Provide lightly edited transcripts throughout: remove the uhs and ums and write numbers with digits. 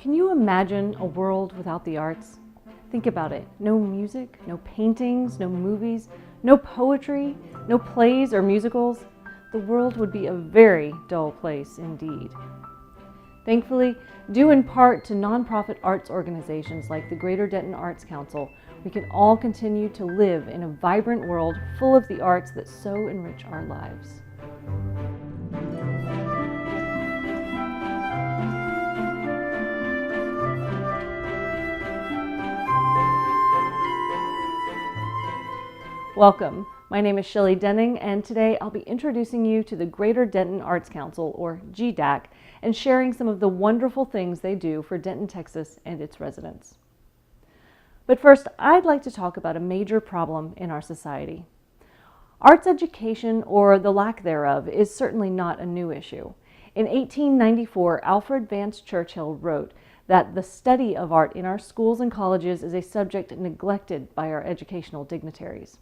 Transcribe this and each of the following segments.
Can you imagine a world without the arts? Think about it. No music, no paintings, no movies, no poetry, no plays or musicals. The world would be a very dull place indeed. Thankfully, due in part to nonprofit arts organizations like the Greater Denton Arts Council, we can all continue to live in a vibrant world full of the arts that so enrich our lives. Welcome. My name is Shelley Denning, and today I'll be introducing you to the Greater Denton Arts Council, or GDAC, and sharing some of the wonderful things they do for Denton, Texas, and its residents. But first, I'd like to talk about a major problem in our society. Arts education, or the lack thereof, is certainly not a new issue. In 1894, Alfred Vance Churchill wrote that the study of art in our schools and colleges is a subject neglected by our educational dignitaries.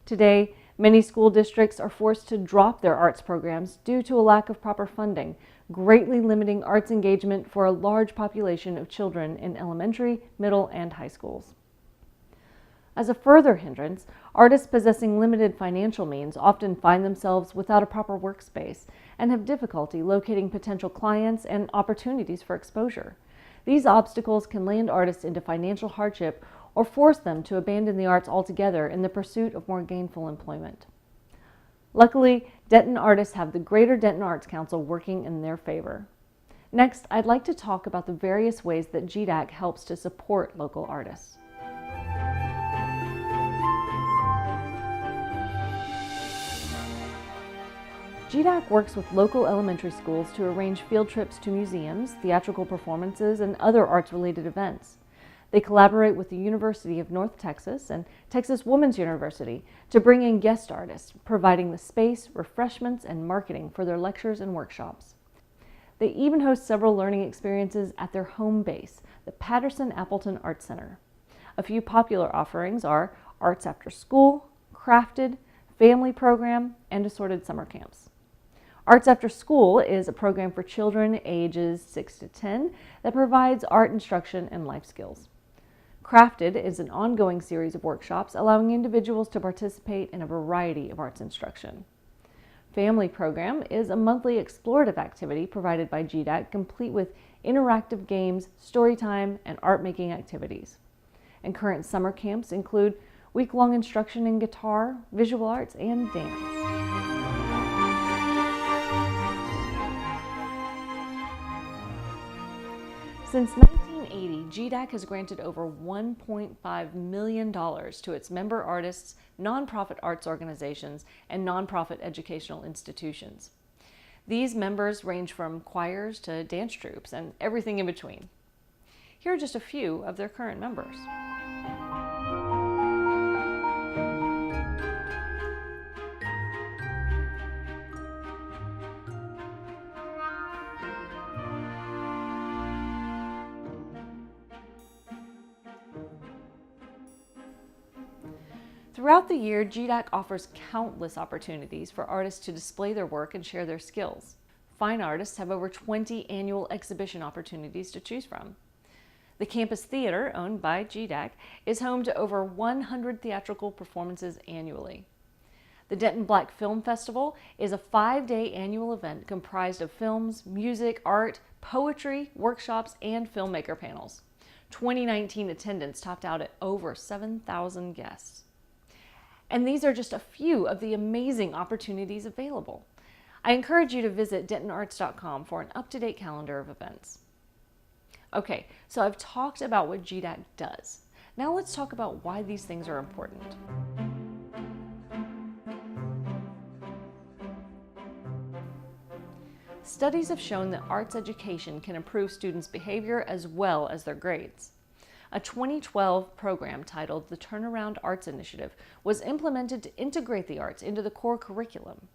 Today, many school districts are forced to drop their arts programs due to a lack of proper funding, greatly limiting arts engagement for a large population of children in elementary, middle, and high schools. As a further hindrance, artists possessing limited financial means often find themselves without a proper workspace and have difficulty locating potential clients and opportunities for exposure. These obstacles can land artists into financial hardship or force them to abandon the arts altogether in the pursuit of more gainful employment. Luckily, Denton artists have the Greater Denton Arts Council working in their favor. Next, I'd like to talk about the various ways that GDAC helps to support local artists. GDAC works with local elementary schools to arrange field trips to museums, theatrical performances, and other arts-related events. They collaborate with the University of North Texas and Texas Women's University to bring in guest artists, providing the space, refreshments, and marketing for their lectures and workshops. They even host several learning experiences at their home base, the Patterson-Appleton Arts Center. A few popular offerings are Arts After School, Crafted, Family Program, and assorted summer camps. Arts After School is a program for children ages 6 to 10 that provides art instruction and life skills. Crafted is an ongoing series of workshops allowing individuals to participate in a variety of arts instruction. Family Program is a monthly explorative activity provided by GDAC, complete with interactive games, story time, and art-making activities. And current summer camps include week-long instruction in guitar, visual arts, and dance. Since 1980, GDAC has granted over $1.5 million to its member artists, nonprofit arts organizations, and nonprofit educational institutions. These members range from choirs to dance troupes and everything in between. Here are just a few of their current members. Throughout the year, GDAC offers countless opportunities for artists to display their work and share their skills. Fine artists have over 20 annual exhibition opportunities to choose from. The Campus Theater, owned by GDAC, is home to over 100 theatrical performances annually. The Denton Black Film Festival is a 5-day annual event comprised of films, music, art, poetry, workshops, and filmmaker panels. 2019 attendance topped out at over 7,000 guests. And these are just a few of the amazing opportunities available. I encourage you to visit dentonarts.com for an up-to-date calendar of events. Okay, so I've talked about what GDAC does. Now let's talk about why these things are important. Studies have shown that arts education can improve students' behavior as well as their grades. A 2012 program titled the Turnaround Arts Initiative was implemented to integrate the arts into the core curriculum.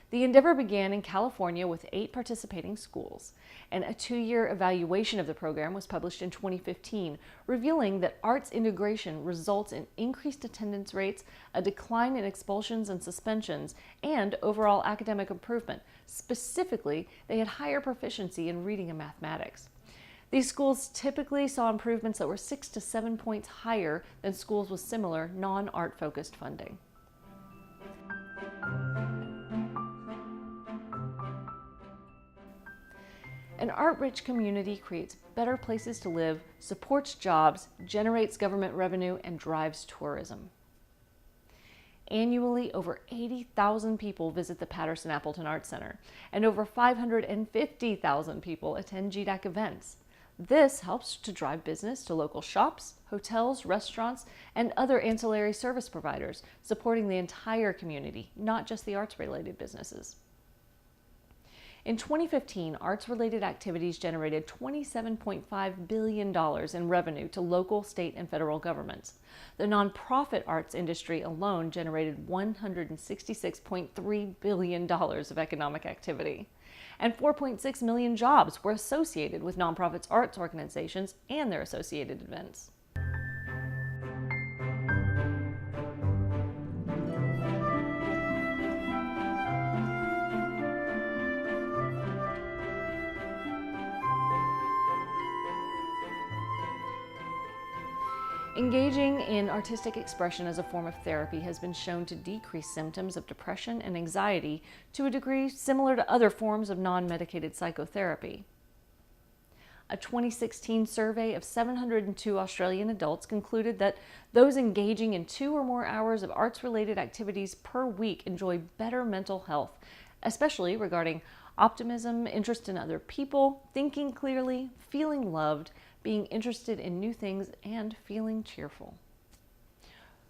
The endeavor began in California with 8 participating schools, and a 2-year evaluation of the program was published in 2015, revealing that arts integration results in increased attendance rates, a decline in expulsions and suspensions, and overall academic improvement. Specifically, they had higher proficiency in reading and mathematics. These schools typically saw improvements that were 6 to 7 points higher than schools with similar non-art focused funding. An art-rich community creates better places to live, supports jobs, generates government revenue, and drives tourism. Annually, over 80,000 people visit the Patterson-Appleton Arts Center, and over 550,000 people attend JDAC events. This helps to drive business to local shops, hotels, restaurants, and other ancillary service providers, supporting the entire community, not just the arts-related businesses. In 2015, arts-related activities generated $27.5 billion in revenue to local, state, and federal governments. The nonprofit arts industry alone generated $166.3 billion of economic activity. And 4.6 million jobs were associated with nonprofits' arts organizations and their associated events. Engaging in artistic expression as a form of therapy has been shown to decrease symptoms of depression and anxiety to a degree similar to other forms of non-medicated psychotherapy. A 2016 survey of 702 Australian adults concluded that those engaging in 2 or more hours of arts-related activities per week enjoy better mental health, especially regarding optimism, interest in other people, thinking clearly, feeling loved, being interested in new things, and feeling cheerful.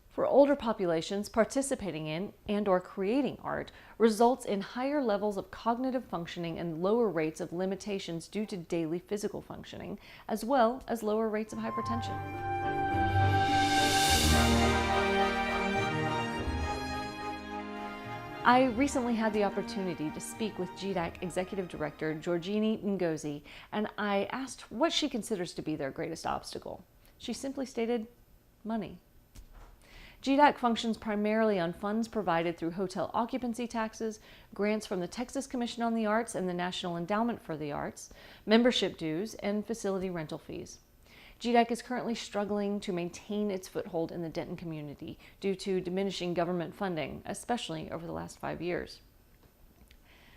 For older populations, participating in and/or creating art results in higher levels of cognitive functioning and lower rates of limitations due to daily physical functioning, as well as lower rates of hypertension. I recently had the opportunity to speak with JDAC Executive Director Georgini Ngozi, and I asked what she considers to be their greatest obstacle. She simply stated, money. JDAC functions primarily on funds provided through hotel occupancy taxes, grants from the Texas Commission on the Arts and the National Endowment for the Arts, membership dues, and facility rental fees. JDAC is currently struggling to maintain its foothold in the Denton community due to diminishing government funding, especially over the last 5 years.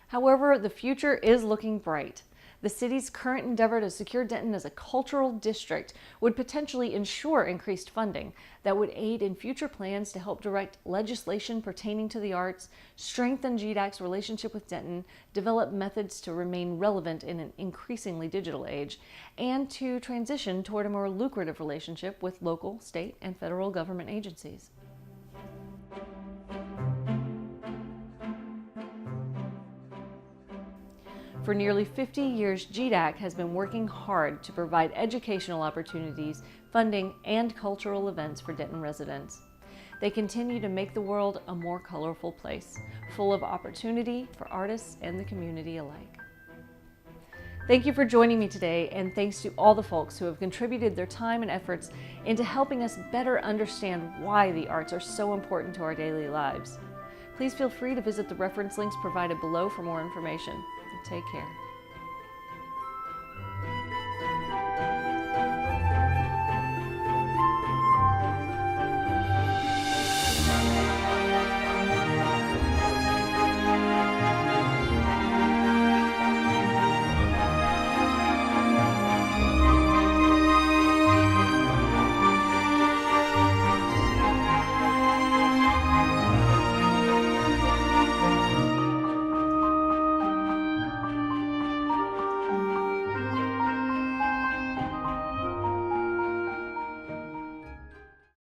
However, the future is looking bright. The city's current endeavor to secure Denton as a cultural district would potentially ensure increased funding that would aid in future plans to help direct legislation pertaining to the arts, strengthen JDAC's relationship with Denton, develop methods to remain relevant in an increasingly digital age, and to transition toward a more lucrative relationship with local, state, and federal government agencies. For nearly 50 years, JDAC has been working hard to provide educational opportunities, funding, and cultural events for Denton residents. They continue to make the world a more colorful place, full of opportunity for artists and the community alike. Thank you for joining me today, and thanks to all the folks who have contributed their time and efforts into helping us better understand why the arts are so important to our daily lives. Please feel free to visit the reference links provided below for more information. Take care.